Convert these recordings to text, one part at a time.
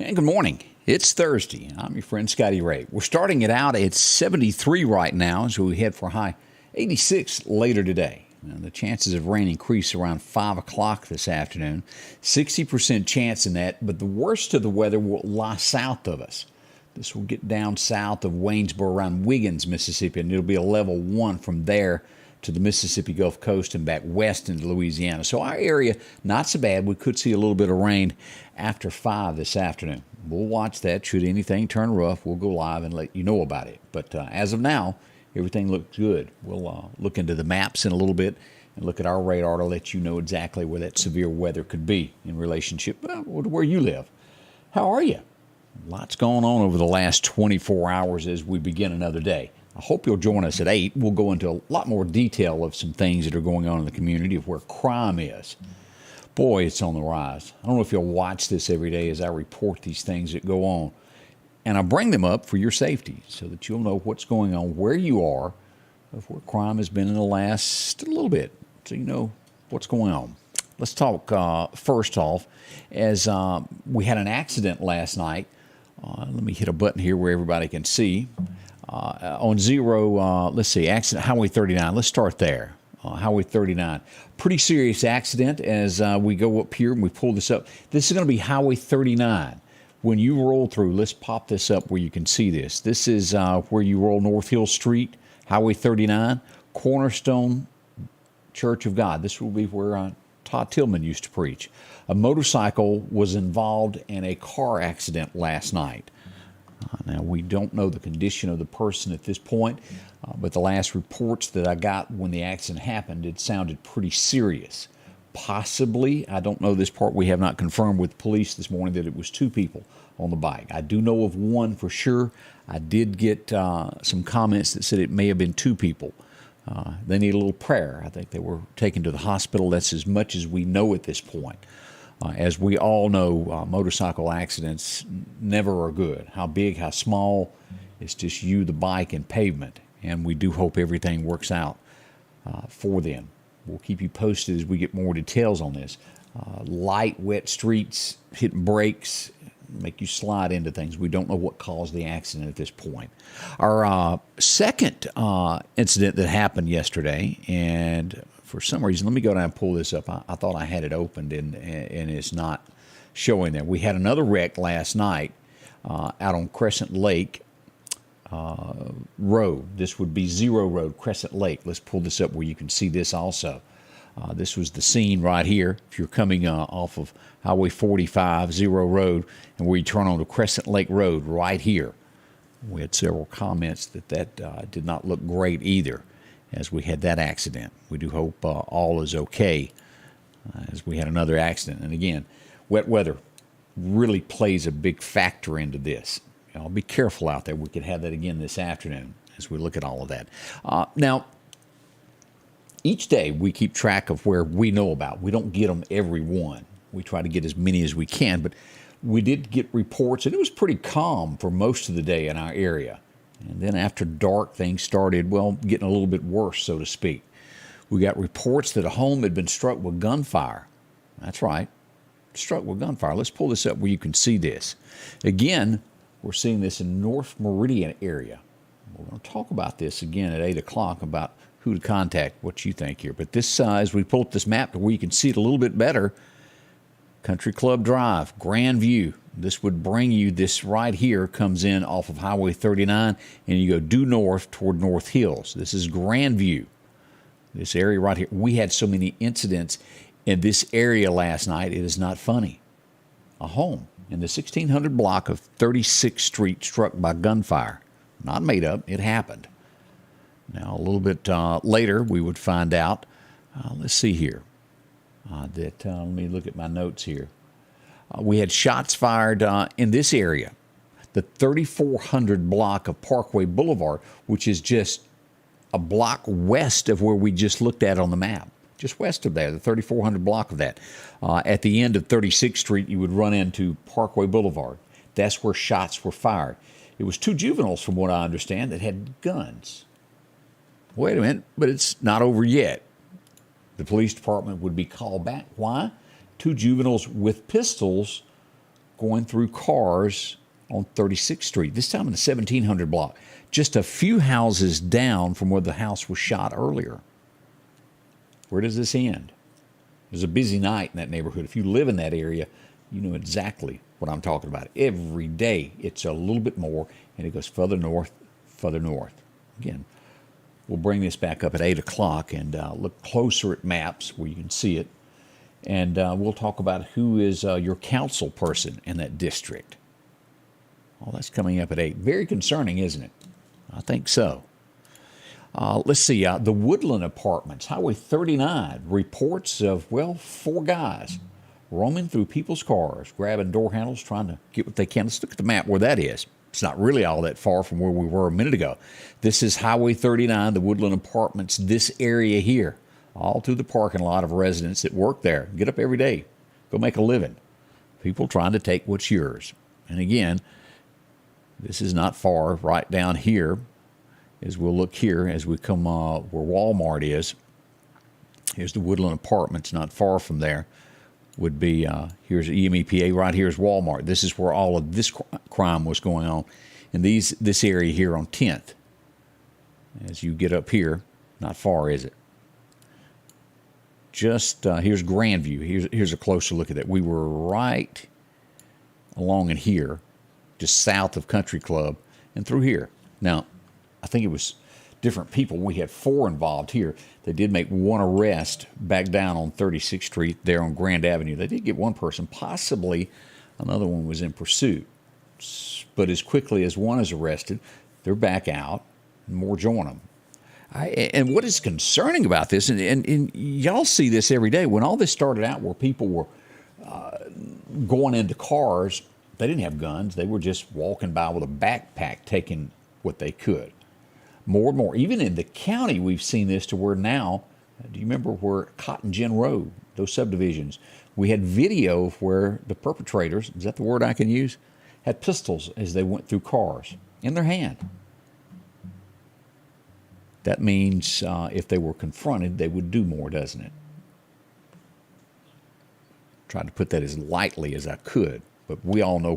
And good morning. It's Thursday. I'm your friend Scotty Ray. We're starting it out at 73 right now as we head for a high 86 later today. Now, the chances of rain increase around 5 o'clock this afternoon. 60% chance in that, but the worst of the weather will lie south of us. This will get down south of Waynesboro around Wiggins, Mississippi, and it'll be a level 1 from there to the Mississippi Gulf Coast and back west into Louisiana. So our area, not so bad. We could see a little bit of rain after 5 this afternoon. We'll watch that. Should anything turn rough, we'll go live and let you know about it. But as of now, everything looks good. We'll look into the maps in a little bit and look at our radar to let you know exactly where that severe weather could be in relationship to where you live. How are you? Lots going on over the last 24 hours as we begin another day. I hope you'll join us at 8. We'll go into a lot more detail of some things that are going on in the community of where crime is. Boy, it's on the rise. I don't know if you'll watch this every day as I report these things that go on. And I bring them up for your safety so that you'll know what's going on, where you are, of where crime has been in the last little bit, so you know what's going on. Let's talk first off, as we had an accident last night. Let me hit a button here where everybody can see. On accident, Highway 39. Let's start there. Highway 39. Pretty serious accident as we go up here and we pull this up. This is going to be Highway 39. When you roll through, let's pop this up where you can see this. This is where you roll North Hill Street, Highway 39, Cornerstone Church of God. This will be where Todd Tillman used to preach. A motorcycle was involved in a car accident last night. Now, we don't know the condition of the person at this point, but the last reports that I got when the accident happened, it sounded pretty serious. Possibly, I don't know this part, we have not confirmed with police this morning that it was 2 people on the bike. I do know of one for sure. I did get some comments that said it may have been 2 people. They need a little prayer. I think they were taken to the hospital. That's as much as we know at this point. As we all know, motorcycle accidents never are good. How big, how small, it's just you, the bike, and pavement. And we do hope everything works out for them. We'll keep you posted as we get more details on this. Light, wet streets, hitting brakes, make you slide into things. We don't know what caused the accident at this point. Our second incident that happened yesterday, and for some reason, let me go down and pull this up. I thought I had it opened, and it's not showing there. We had another wreck last night out on Crescent Lake Road. This would be Zero Road, Crescent Lake. Let's pull this up where you can see this also. This was the scene right here. If you're coming off of Highway 45, Zero Road, and where you turn on to Crescent Lake Road right here. We had several comments that did not look great either as we had that accident. We do hope all is okay as we had another accident. And again, wet weather really plays a big factor into this. Be careful out there. We could have that again this afternoon as we look at all of that. Now, each day we keep track of where we know about. We don't get them every one. We try to get as many as we can, but we did get reports, and it was pretty calm for most of the day in our area. And then after dark, things started, getting a little bit worse, so to speak. We got reports that a home had been struck with gunfire. That's right, struck with gunfire. Let's pull this up where you can see this. Again, we're seeing this in North Meridian area. We're going to talk about this again at 8 o'clock about who to contact, what you think here. But this, as we pull up this map to where you can see it a little bit better, Country Club Drive, Grand View. This would bring you, this right here comes in off of Highway 39, and you go due north toward North Hills. This is Grand View. This area right here. We had so many incidents in this area last night, it is not funny. A home in the 1600 block of 36th Street struck by gunfire. Not made up, it happened. Now, a little bit later, we would find out, let's see here, let me look at my notes here. We had shots fired in this area, the 3400 block of Parkway Boulevard, which is just a block west of where we just looked at on the map. Just west of there, the 3400 block of that. At the end of 36th Street, you would run into Parkway Boulevard. That's where shots were fired. It was 2 juveniles, from what I understand, that had guns. Wait a minute, but it's not over yet. The police department would be called back. Why? 2 juveniles with pistols going through cars on 36th Street, this time in the 1700 block, just a few houses down from where the house was shot earlier. Where does this end? It was a busy night in that neighborhood. If you live in that area, you know exactly what I'm talking about. Every day it's a little bit more, and it goes further north, further north. Again, we'll bring this back up at 8 o'clock and look closer at maps where you can see it. And we'll talk about who is your council person in that district. All that's coming up at 8. Very concerning, isn't it? I think so. Let's see. The Woodland Apartments, Highway 39, reports of, 4 guys roaming through people's cars, grabbing door handles, trying to get what they can. Let's look at the map where that is. It's not really all that far from where we were a minute ago. This is Highway 39, the Woodland Apartments, this area here. All through the parking lot of residents that work there. Get up every day. Go make a living. People trying to take what's yours. And again, this is not far. Right down here, as we'll look here, as we come where Walmart is. Here's the Woodland Apartments. Not far from there would be, here's EMEPA. Right here is Walmart. This is where all of this crime was going on. In this area here on 10th. As you get up here, not far, is it? Just here's Grandview. Here's a closer look at that. We were right along in here, just south of Country Club, and through here. Now, I think it was different people. We had 4 involved here. They did make 1 arrest back down on 36th Street there on Grand Avenue. They did get 1 person. Possibly another one was in pursuit. But as quickly as 1 is arrested, they're back out, and more join them. And what is concerning about this, and y'all see this every day, when all this started out where people were going into cars, they didn't have guns. They were just walking by with a backpack taking what they could. More and more. Even in the county, we've seen this to where now, do you remember where Cotton Gin Road, those subdivisions, we had video of where the perpetrators, is that the word I can use, had pistols as they went through cars in their hand. That means if they were confronted, they would do more, doesn't it? Tried to put that as lightly as I could, but we all know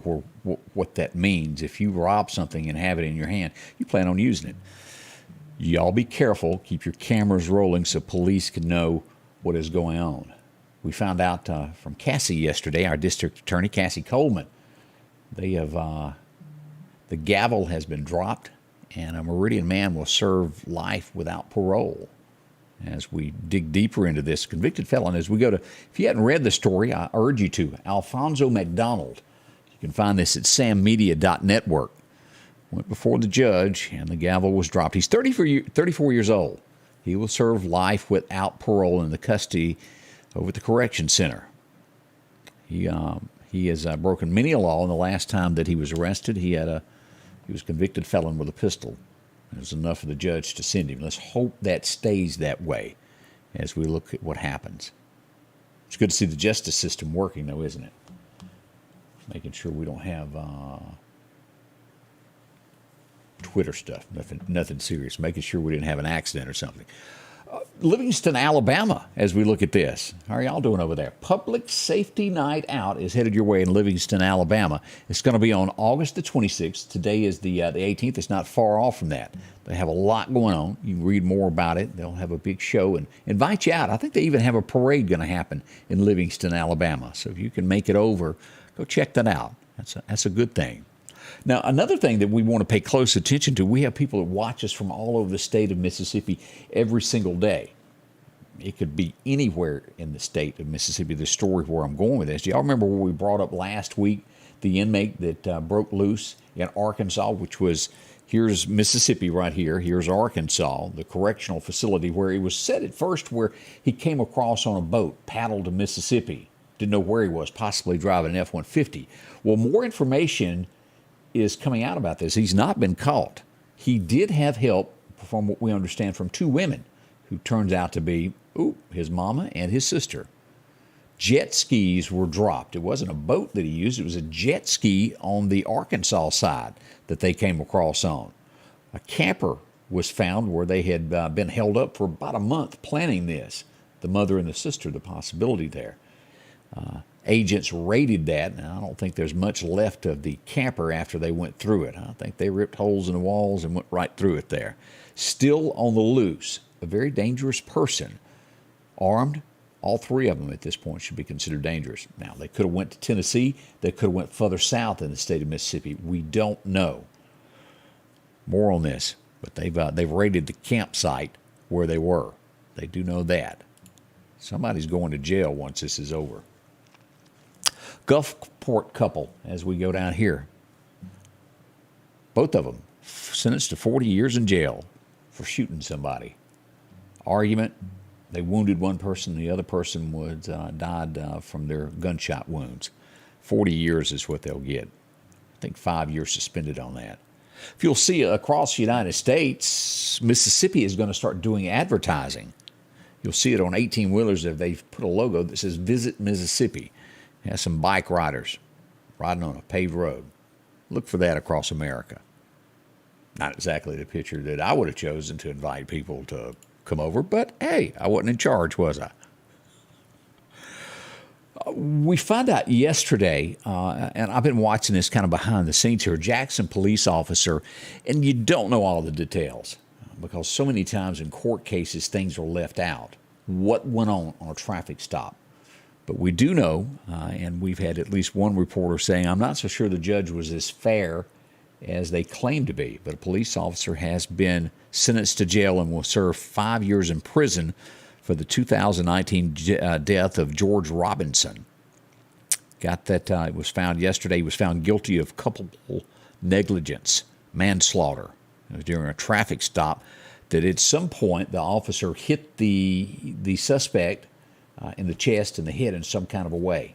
what that means. If you rob something and have it in your hand, you plan on using it. Y'all be careful. Keep your cameras rolling so police can know what is going on. We found out from Cassie yesterday, our district attorney, Cassie Coleman. They have the gavel has been dropped, and a Meridian man will serve life without parole. As we dig deeper into this convicted felon, as we go to, if you hadn't read the story, I urge you to. Alfonso McDonald. You can find this at sammedia.network. Went before the judge, and the gavel was dropped. He's 34 years old. He will serve life without parole in the custody over at the correction center. He has broken many a law, and the last time that he was arrested, he was convicted felon with a pistol. It was enough for the judge to send him. Let's hope that stays that way as we look at what happens. It's good to see the justice system working, though, isn't it? Making sure we don't have Twitter stuff, nothing serious. Making sure we didn't have an accident or something. Livingston, Alabama, as we look at this. How are y'all doing over there? Public Safety Night Out is headed your way in Livingston, Alabama. It's going to be on August the 26th. Today is the 18th. It's not far off from that. They have a lot going on. You can read more about it. They'll have a big show and invite you out. I think they even have a parade going to happen in Livingston, Alabama. So if you can make it over, go check that out. That's a good thing. Now, another thing that we want to pay close attention to, we have people that watch us from all over the state of Mississippi every single day. It could be anywhere in the state of Mississippi, the story where I'm going with this. Do y'all remember where we brought up last week the inmate that broke loose in Arkansas, which was, here's Mississippi right here, here's Arkansas, the correctional facility where he was said at first where he came across on a boat, paddled to Mississippi, didn't know where he was, possibly driving an F-150. Well, more information is coming out about this. He's not been caught. He did have help, from what we understand, from 2 women who turns out to be his mama and his sister. Jet skis were dropped. It wasn't a boat that he used. It was a jet ski on the Arkansas side that they came across on. A camper was found where they had been held up for about a month planning this. The mother and the sister, the possibility there. Agents raided that, and I don't think there's much left of the camper after they went through it. I think they ripped holes in the walls and went right through it there. Still on the loose, a very dangerous person, armed. All three of them at this point should be considered dangerous. Now, they could have went to Tennessee. They could have went further south in the state of Mississippi. We don't know. More on this, but they've raided the campsite where they were. They do know that. Somebody's going to jail once this is over. Gulfport couple, as we go down here, both of them sentenced to 40 years in jail for shooting somebody. Argument, they wounded one person, the other person died from their gunshot wounds. 40 years is what they'll get. I think 5 years suspended on that. If you'll see across the United States, Mississippi is going to start doing advertising. You'll see it on 18-wheelers if they've put a logo that says Visit Mississippi. It has some bike riders riding on a paved road. Look for that across America. Not exactly the picture that I would have chosen to invite people to come over, but hey, I wasn't in charge, was I? We found out yesterday, and I've been watching this kind of behind the scenes here, Jackson police officer, and you don't know all the details because so many times in court cases things are left out. What went on a traffic stop? But we do know, and we've had at least one reporter saying, I'm not so sure the judge was as fair as they claim to be, but a police officer has been sentenced to jail and will serve 5 years in prison for the 2019 death of George Robinson. Got that, it was found yesterday. He was found guilty of culpable negligence, manslaughter. It was during a traffic stop that at some point the officer hit the suspect in the chest and the head in some kind of a way.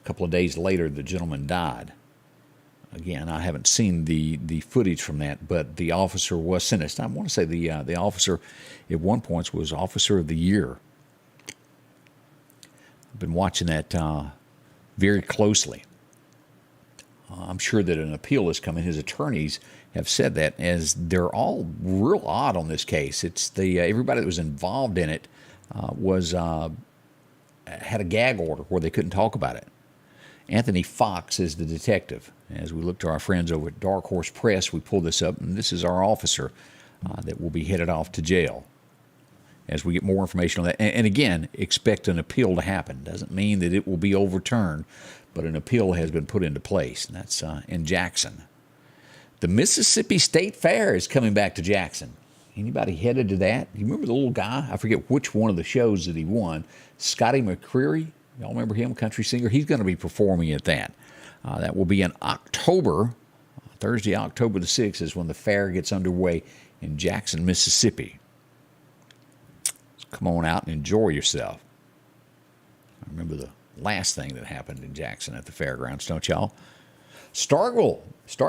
A couple of days later, the gentleman died. Again, I haven't seen the footage from that, but the officer was sentenced. I want to say the officer at one point was Officer of the Year. I've been watching that very closely. I'm sure that an appeal is coming. His attorneys have said that, as they're all real odd on this case. It's everybody that was involved in it had a gag order where they couldn't talk about it. Anthony Fox is the detective. As we look to our friends over at Dark Horse Press, we pull this up, and this is our officer that will be headed off to jail. As we get more information on that, and again, expect an appeal to happen. Doesn't mean that it will be overturned, but an appeal has been put into place, and that's in Jackson. The Mississippi State Fair is coming back to Jackson. Anybody headed to that? You remember the little guy? I forget which one of the shows that he won. Scotty McCreery? Y'all remember him, country singer? He's going to be performing at that. That will be in October. Thursday, October the 6th is when the fair gets underway in Jackson, Mississippi. So come on out and enjoy yourself. I remember the last thing that happened in Jackson at the fairgrounds, don't y'all? Stark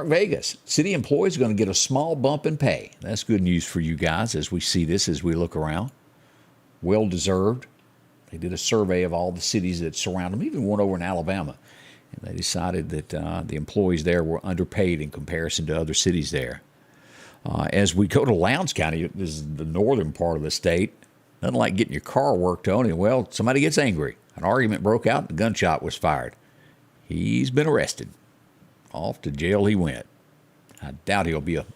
Vegas. City employees are going to get a small bump in pay. That's good news for you guys as we see this, as we look around. Well deserved. They did a survey of all the cities that surround them, even one over in Alabama. And they decided that the employees there were underpaid in comparison to other cities there. As we go to Lowndes County, this is the northern part of the state, nothing like getting your car worked on, and, well, somebody gets angry. An argument broke out, and a gunshot was fired. He's been arrested. Off to jail he went. I doubt he'll be a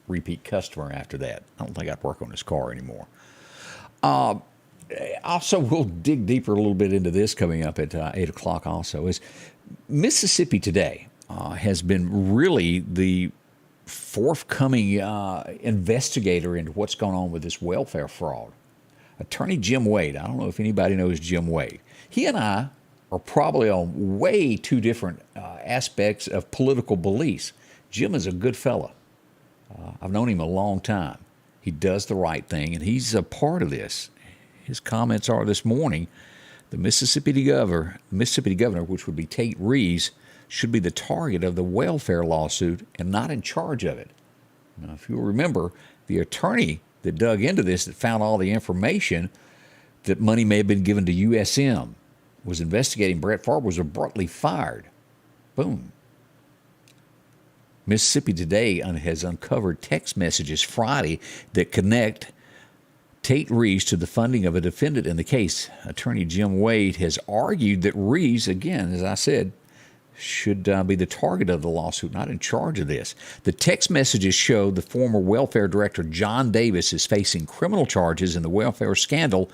repeat customer after that. I don't think I'd work on his car anymore. Also, we'll dig deeper a little bit into this coming up at 8 o'clock also. Is Mississippi Today has been really the forthcoming investigator into what's going on with this welfare fraud. Attorney Jim Waide, I don't know if anybody knows Jim Waide. He and I are probably on way two different aspects of political beliefs. Jim is a good fella. I've known him a long time. He does the right thing, and he's a part of this. His comments are this morning, the Mississippi governor, which would be Tate Reeves, should be the target of the welfare lawsuit and not in charge of it. Now, if you'll remember, the attorney that dug into this, that found all the information that money may have been given to USM, was investigating Brett Favre, was abruptly fired. Boom. Mississippi Today has uncovered text messages Friday that connect Tate Reeves to the funding of a defendant in the case. Attorney Jim Waide has argued that Reeves, again, as I said, should be the target of the lawsuit, not in charge of this. The text messages show the former welfare director, John Davis, is facing criminal charges in the welfare scandal,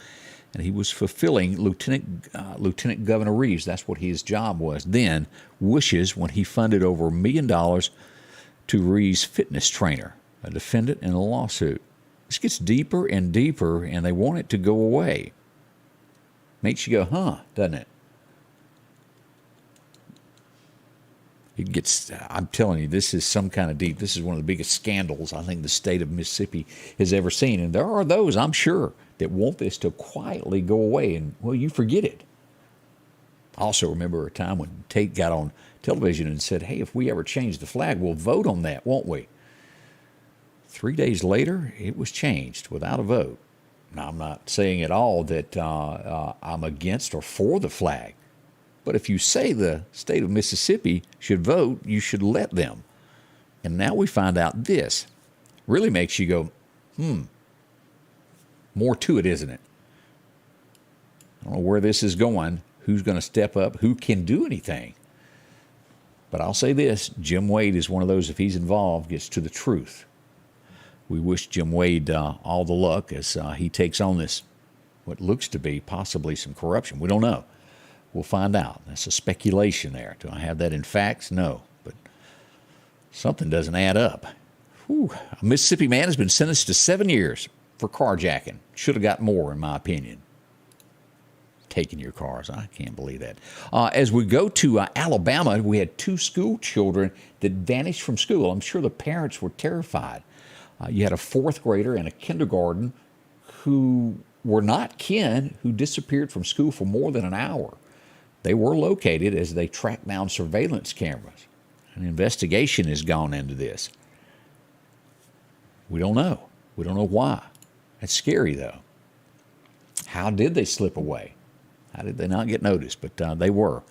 and he was fulfilling Lieutenant Governor Reeves, that's what his job was then, wishes when he funded over $1 million to Reeves' fitness trainer, a defendant in a lawsuit. This gets deeper and deeper, and they want it to go away. Makes you go, huh, doesn't it? It gets, I'm telling you, this is some kind of deep. This is one of the biggest scandals I think the state of Mississippi has ever seen. And there are those, I'm sure, that want this to quietly go away. And, well, you forget it. I also remember a time when Tate got on television and said, hey, if we ever change the flag, we'll vote on that, won't we? 3 days later, it was changed without a vote. Now, I'm not saying at all that I'm against or for the flag. But if you say the state of Mississippi should vote, you should let them. And now we find out this really makes you go, more to it, isn't it? I don't know where this is going, who's going to step up, who can do anything. But I'll say this, Jim Waide is one of those, if he's involved, gets to the truth. We wish Jim Waide all the luck as he takes on this, what looks to be possibly some corruption. We don't know. We'll find out. That's a speculation there. Do I have that in facts? No. But something doesn't add up. Whew. A Mississippi man has been sentenced to 7 years for carjacking. Should have got more, in my opinion. Taking your cars. I can't believe that. As we go to Alabama, we had 2 school children that vanished from school. I'm sure the parents were terrified. You had a 4th grader and a kindergarten who were not kin, who disappeared from school for more than an hour. They were located as they tracked down surveillance cameras. An investigation has gone into this. We don't know. We don't know why. That's scary, though. How did they slip away? How did they not get noticed? But they were.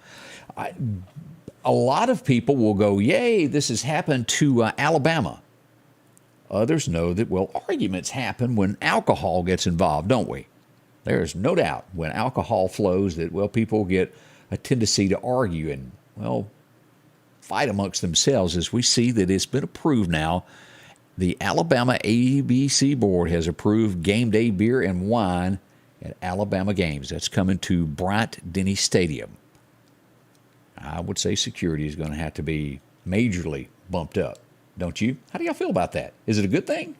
A lot of people will go, yay, this has happened to Alabama. Others know that, well, arguments happen when alcohol gets involved, don't we? There's no doubt when alcohol flows that, well, people get a tendency to argue and, well, fight amongst themselves, as we see that it's been approved now. The Alabama ABC Board has approved game day beer and wine at Alabama games. That's coming to Bryant-Denny Stadium. I would say security is going to have to be majorly bumped up, don't you? How do y'all feel about that? Is it a good thing?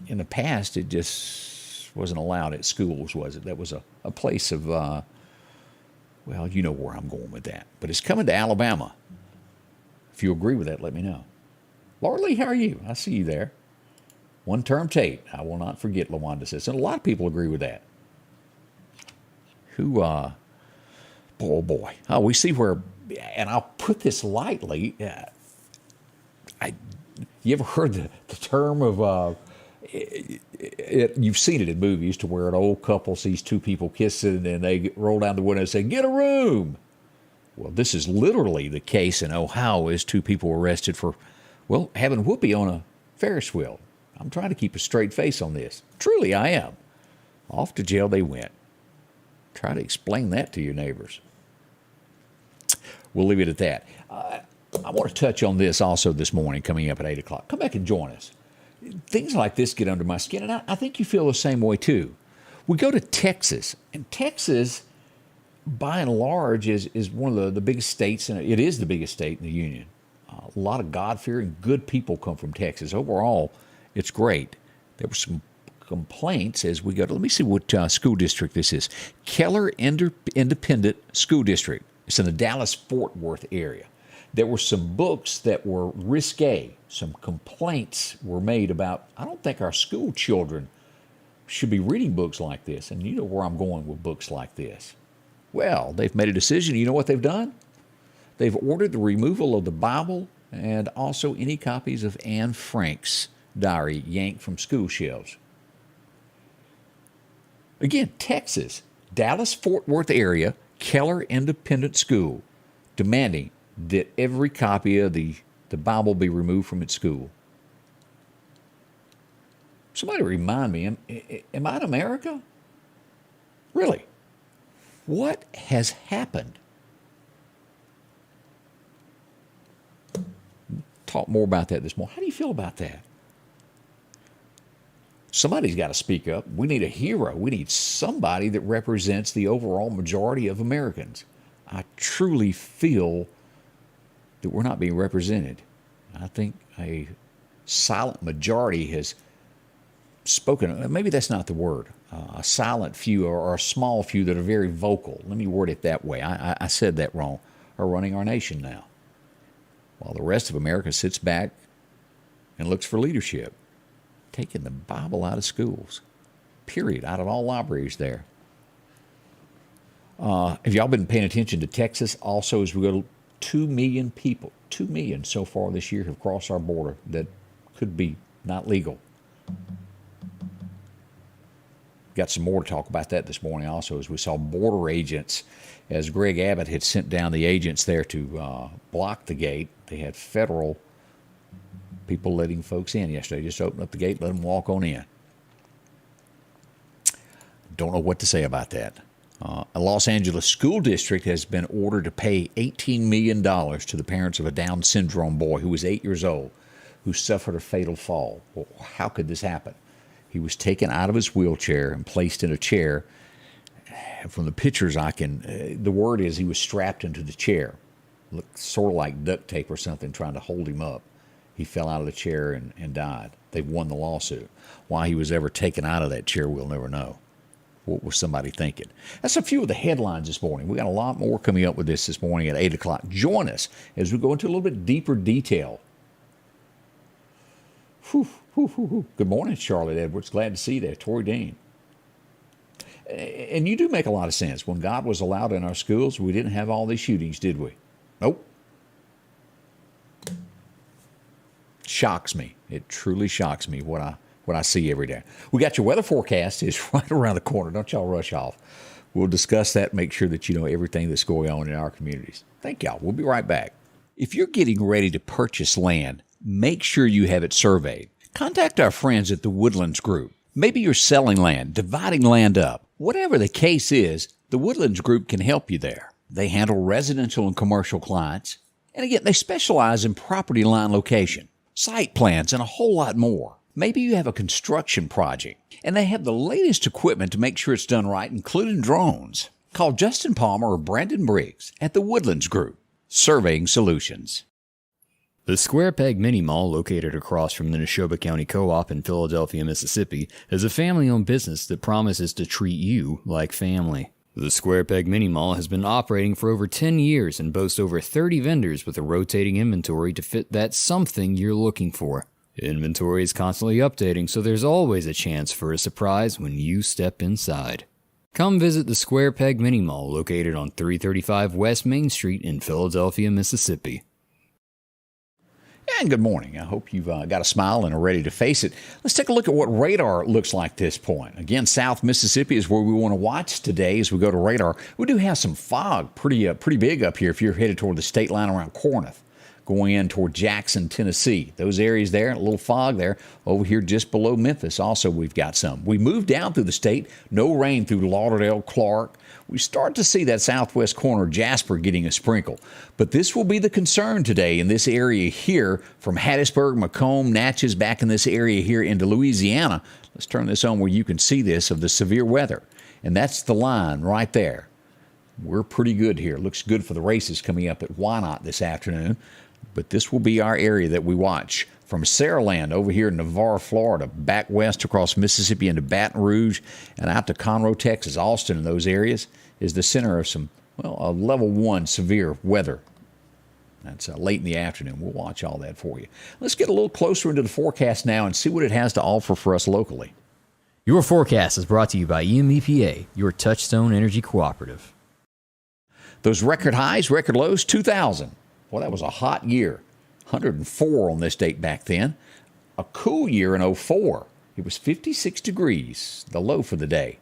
In the past, it just wasn't allowed at schools, was it? That was a place of, well, you know where I'm going with that. But it's coming to Alabama. If you agree with that, let me know. Laura Lee, how are you? I see you there. One-term Tate. I will not forget, LaWanda says. And a lot of people agree with that. Who, oh boy. Oh, we see where, and I'll put this lightly. You ever heard the term of, you've seen it in movies to where an old couple sees 2 people kissing and they roll down the window and say, get a room. Well, this is literally the case in Ohio as 2 people were arrested for, well, having whoopee on a Ferris wheel. I'm trying to keep a straight face on this. Truly, I am. Off to jail they went. Try to explain that to your neighbors. We'll leave it at that. I want to touch on this also this morning coming up at 8 o'clock. Come back and join us. Things like this get under my skin, and I think you feel the same way too. We go to Texas, and Texas, by and large, is one of the biggest states, and it is the biggest state in the union. A lot of God-fearing, good people come from Texas. Overall, it's great. There were some complaints as we go to, let me see what school district this is. Keller Independent School District. It's in the Dallas-Fort Worth area. There were some books that were risque. Some complaints were made about, I don't think our school children should be reading books like this. And you know where I'm going with books like this. Well, they've made a decision. You know what they've done? They've ordered the removal of the Bible and also any copies of Anne Frank's diary yanked from school shelves. Again, Texas, Dallas-Fort Worth area, Keller Independent School, demanding that every copy of the Bible be removed from its school. Somebody remind me, am I in America? Really? What has happened? Talk more about that this morning. How do you feel about that? Somebody's got to speak up. We need a hero. We need somebody that represents the overall majority of Americans. I truly feel that we're not being represented. I think a silent majority has spoken. Maybe that's not the word. A silent few or a small few that are very vocal. Let me word it that way. I said that wrong. Are running our nation now, while the rest of America sits back and looks for leadership. Taking the Bible out of schools, period, out of all libraries there. Have y'all been paying attention to Texas? Also, as we go, 2 million people, 2 million so far this year have crossed our border that could be not legal. Got some more to talk about that this morning also, as we saw border agents, as Greg Abbott had sent down the agents there to block the gate. They had federal people letting folks in yesterday. Just open up the gate, let them walk on in. Don't know what to say about that. A Los Angeles school district has been ordered to pay $18 million to the parents of a Down syndrome boy who was 8 years old, who suffered a fatal fall. Well, how could this happen? He was taken out of his wheelchair and placed in a chair. From the pictures the word is he was strapped into the chair. Looked sort of like duct tape or something trying to hold him up. He fell out of the chair and died. They won the lawsuit. Why he was ever taken out of that chair, we'll never know. What was somebody thinking? That's a few of the headlines this morning. We got a lot more coming up with this morning at 8 o'clock. Join us as we go into a little bit deeper detail. Good morning, Charlotte Edwards. Glad to see you there. Tori Dean. And you do make a lot of sense. When God was allowed in our schools, we didn't have all these shootings, did we? Nope. Shocks me. It truly shocks me what I see every day. We got your weather forecast is right around the corner. Don't y'all rush off. We'll discuss that, make sure that you know everything that's going on in our communities. Thank y'all. We'll be right back. If you're getting ready to purchase land, make sure you have it surveyed. Contact our friends at the Woodlands Group. Maybe you're selling land, dividing land up. Whatever the case is, the Woodlands Group can help you there. They handle residential and commercial clients. And again, they specialize in property line location, site plans, and a whole lot more. Maybe you have a construction project, and they have the latest equipment to make sure it's done right, including drones. Call Justin Palmer or Brandon Briggs at the Woodlands Group, Surveying Solutions. The Square Peg Mini Mall, located across from the Neshoba County Co-op in Philadelphia, Mississippi, is a family-owned business that promises to treat you like family. The Square Peg Mini Mall has been operating for over 10 years and boasts over 30 vendors with a rotating inventory to fit that something you're looking for. Inventory is constantly updating, so there's always a chance for a surprise when you step inside. Come visit the Square Peg Mini Mall, located on 335 West Main Street in Philadelphia, Mississippi. And good morning. I hope you've got a smile and are ready to face it. Let's take a look at what radar looks like at this point. Again, South Mississippi is where we want to watch today as we go to radar. We do have some fog pretty big up here if you're headed toward the state line around Corinth, going in toward Jackson, Tennessee. Those areas there, a little fog there. Over here just below Memphis also we've got some. We move down through the state. No rain through Lauderdale, Clark. We start to see that southwest corner, Jasper, getting a sprinkle. But this will be the concern today in this area here from Hattiesburg, Macomb, Natchez, back in this area here into Louisiana. Let's turn this on where you can see this of the severe weather. And that's the line right there. We're pretty good here. Looks good for the races coming up at Wynot this afternoon. But this will be our area that we watch. From Saraland over here in Navarre, Florida, back west across Mississippi into Baton Rouge and out to Conroe, Texas, Austin, and those areas is the center of some, a level 1 severe weather. That's late in the afternoon. We'll watch all that for you. Let's get a little closer into the forecast now and see what it has to offer for us locally. Your forecast is brought to you by EMEPA, your Touchstone Energy Cooperative. Those record highs, record lows, 2000. Well, that was a hot year. 104 on this date back then. A cool year in 04. It was 56 degrees, the low for the day.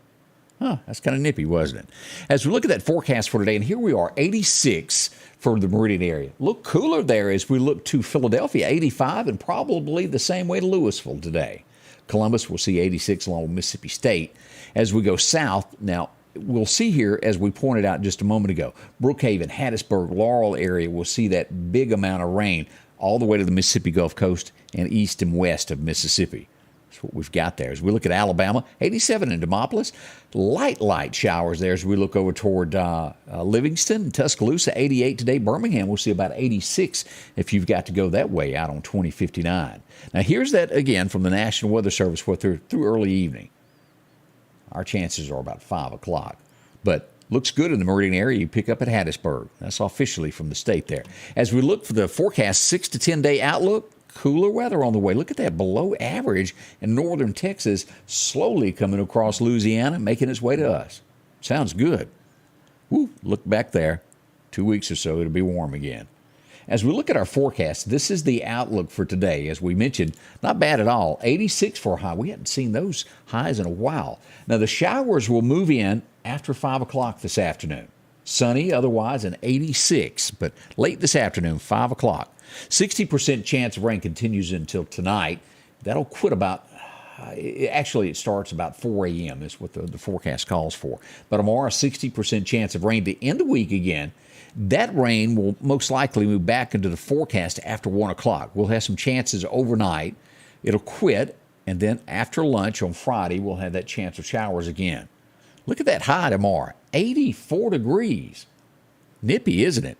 That's kind of nippy, wasn't it? As we look at that forecast for today, and here we are, 86 for the Meridian area. Look cooler there as we look to Philadelphia, 85, and probably the same way to Louisville today. Columbus, we'll see 86 along with Mississippi State. As we go south, now we'll see here, as we pointed out just a moment ago, Brookhaven, Hattiesburg, Laurel area, we'll see that big amount of rain all the way to the Mississippi Gulf Coast and east and west of Mississippi. That's what we've got there. As we look at Alabama, 87 in Demopolis, light showers there as we look over toward Livingston and Tuscaloosa, 88 today. Birmingham, we'll see about 86 if you've got to go that way out on 2059. Now, here's that again from the National Weather Service for through early evening. Our chances are about 5 o'clock, but looks good in the Meridian area. You pick up at Hattiesburg. That's officially from the state there. As we look for the forecast 6 to 10 day outlook, cooler weather on the way. Look at that, below average in northern Texas, slowly coming across Louisiana, making its way to us. Sounds good. Woo, look back there. 2 weeks or so, it'll be warm again. As we look at our forecast, this is the outlook for today. As we mentioned, not bad at all. 86 for a high. We hadn't seen those highs in a while. Now, the showers will move in after 5 o'clock this afternoon. Sunny otherwise, and 86, but late this afternoon, 5 o'clock. 60% chance of rain continues until tonight. That'll quit about, actually it starts about 4 a.m. is what the forecast calls for. But tomorrow, 60% chance of rain to end the week again. That rain will most likely move back into the forecast after 1 o'clock. We'll have some chances overnight. It'll quit, and then after lunch on Friday, we'll have that chance of showers again. Look at that high tomorrow, 84 degrees. Nippy, isn't it?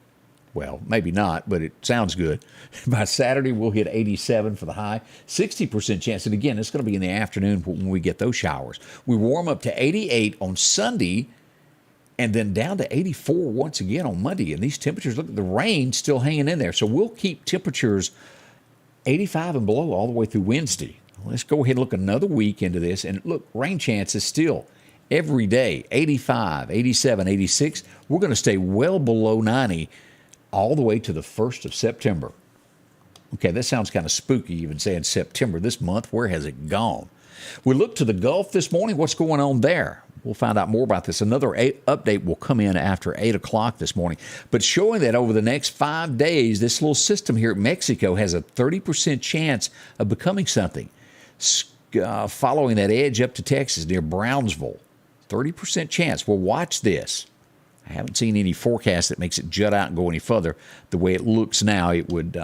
Well, maybe not, but it sounds good. By Saturday, we'll hit 87 for the high, 60% chance. And again, it's going to be in the afternoon when we get those showers. We warm up to 88 on Sunday, and then down to 84 once again on Monday. And these temperatures, look at the rain still hanging in there. So we'll keep temperatures 85 and below all the way through Wednesday. Let's go ahead and look another week into this. And look, rain chances still every day, 85, 87, 86. We're going to stay well below 90 all the way to the 1st of September. Okay, that sounds kind of spooky even saying September this month. Where has it gone? We look to the Gulf this morning. What's going on there? We'll find out more about this. Another update will come in after 8 o'clock this morning. But showing that over the next 5 days, this little system here at Mexico has a 30% chance of becoming something. Following that edge up to Texas near Brownsville. 30% chance. Well, watch this. I haven't seen any forecast that makes it jut out and go any further. The way it looks now, it would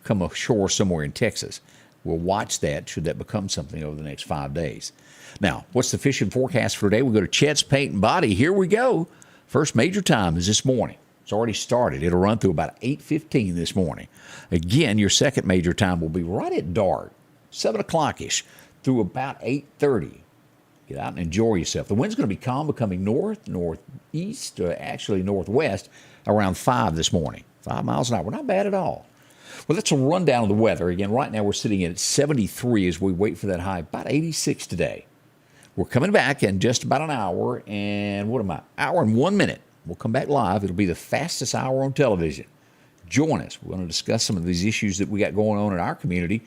come ashore somewhere in Texas. We'll watch that should that become something over the next 5 days. Now, what's the fishing forecast for today? We go to Chet's Paint and Body. Here we go. First major time is this morning. It's already started. It'll run through about 8:15 this morning. Again, your second major time will be right at dark, 7 o'clock-ish, through about 8:30. Get out and enjoy yourself. The wind's going to be calm, becoming northeast, actually northwest, around 5 this morning. 5 miles an hour. Not bad at all. Well, that's a rundown of the weather. Again, right now we're sitting at 73 as we wait for that high. About 86 today. We're coming back in just about an hour and, hour and 1 minute. We'll come back live. It'll be the fastest hour on television. Join us. We're going to discuss some of these issues that we got going on in our community.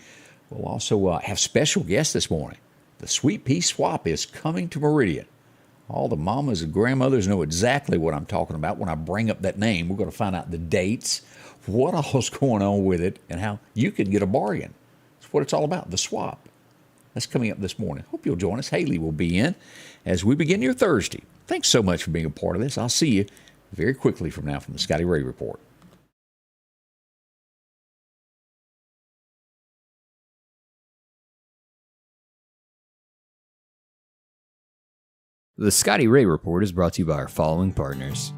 We'll also have special guests this morning. The Sweet Pea Swap is coming to Meridian. All the mamas and grandmothers know exactly what I'm talking about when I bring up that name. We're going to find out the dates, what all's going on with it, and how you can get a bargain. That's what it's all about, the swap. That's coming up this morning. Hope you'll join us. Haley will be in as we begin your Thursday. Thanks so much for being a part of this. I'll see you very quickly from now from the Scotty Ray Report. The Scotty Ray Report is brought to you by our following partners.